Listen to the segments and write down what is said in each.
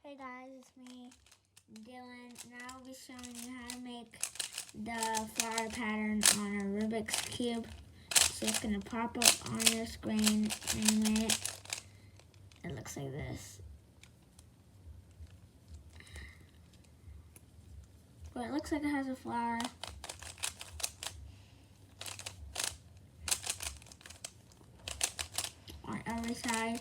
Hey guys, it's me, Dylan, and I'll be showing you how to make the flower pattern on a Rubik's Cube. So it's going to pop up on your screen in a minute. It looks like this. But it looks like it has a flower. On every side.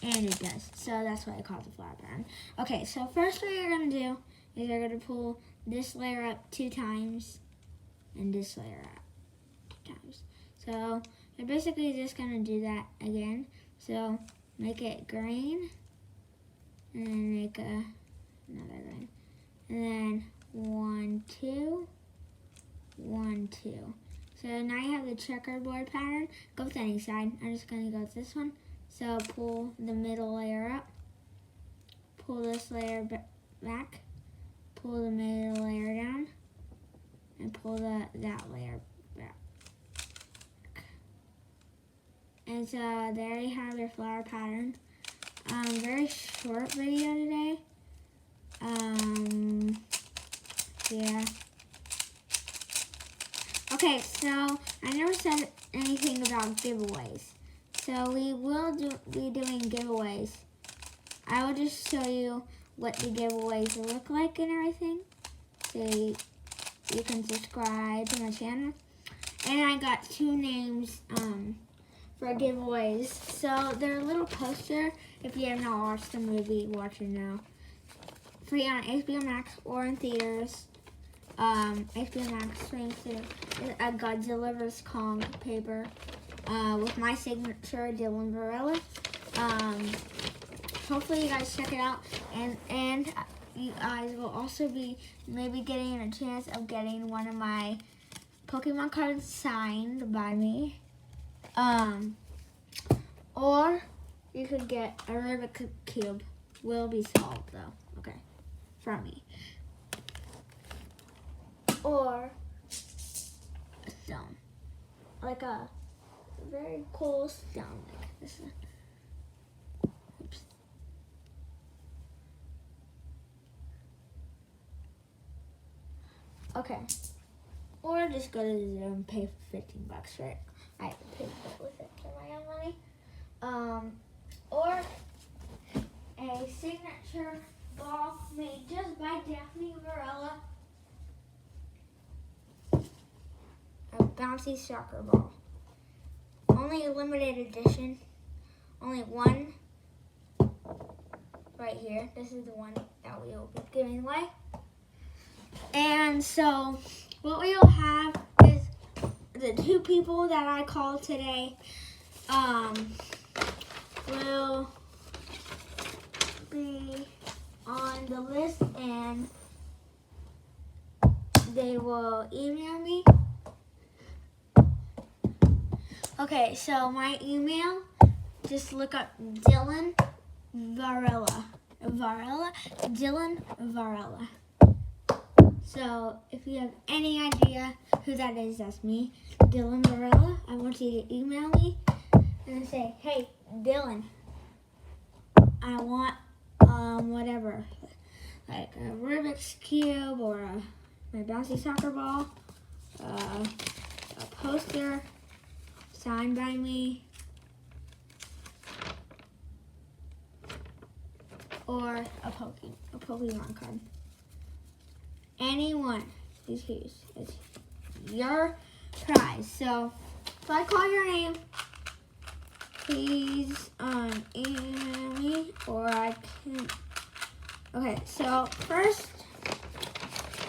And it does. So that's why I call it the flower pattern. Okay, so first what you're going to do is you're going to pull this layer up 2 times and this layer up 2 times. So you're basically just going to do that again. So make it green and then make another green. And then 1, 2, 1, 2. So now you have the checkerboard pattern. Go with any side. I'm just going to go with this one. So pull the middle layer up, pull this layer back, pull the middle layer down, and pull that layer back. And so there you have your flower pattern. Very short video today. Yeah. Okay, so I never said anything about giveaways. So we will be doing giveaways. I will just show you what the giveaways look like and everything. So you can subscribe to my channel. And I got 2 names for giveaways. So they're a little poster. If you have not watched the movie, watch it now. Free on HBO Max or in theaters. HBO Max streams through a Godzilla vs. Kong paper. With my signature, Dylan Varela. Hopefully you guys check it out, and you guys will also be maybe getting a chance of getting one of my Pokemon cards signed by me. Or you could get a Rubik Cube. Will be solved though, okay, from me. Or a stone, like a very cool stone like this one. Oops. Okay. Or just go to the zoo and pay $15, right? I paid with it for my own money. Or a signature ball made just by Daphne Varela. A bouncy soccer ball. Only a limited edition. Only one right here. This is the one that we will be giving away. And so what we will have is the 2 people that I called today will be on the list, and they will email me. Okay, so my email, just look up Dylan Varela. Dylan Varela. So if you have any idea who that is, that's me, Dylan Varela. I want you to email me and say, hey, Dylan, I want whatever, like a Rubik's Cube or my bouncy soccer ball, a poster signed by me, or a Pokemon card. Anyone is his. It's your prize. So if I call your name, please email me, or I can. Okay, so first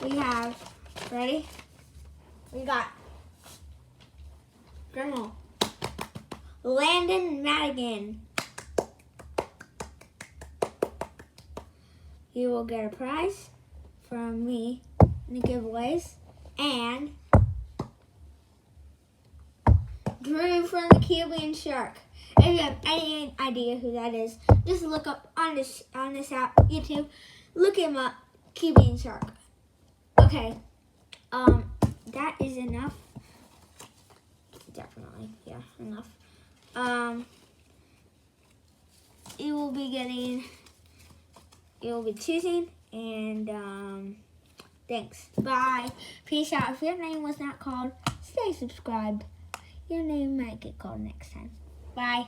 we have, ready? We got Journal. Landon Madigan. You will get a prize from me in the giveaways. And Drew from the Cuban Shark. If you have any idea who that is, just look up on this app, YouTube. Look him up, Cuban Shark. Okay, that is enough you'll be choosing, and thanks. Bye. Peace out. If your name was not called, stay subscribed. Your name might get called next time. Bye.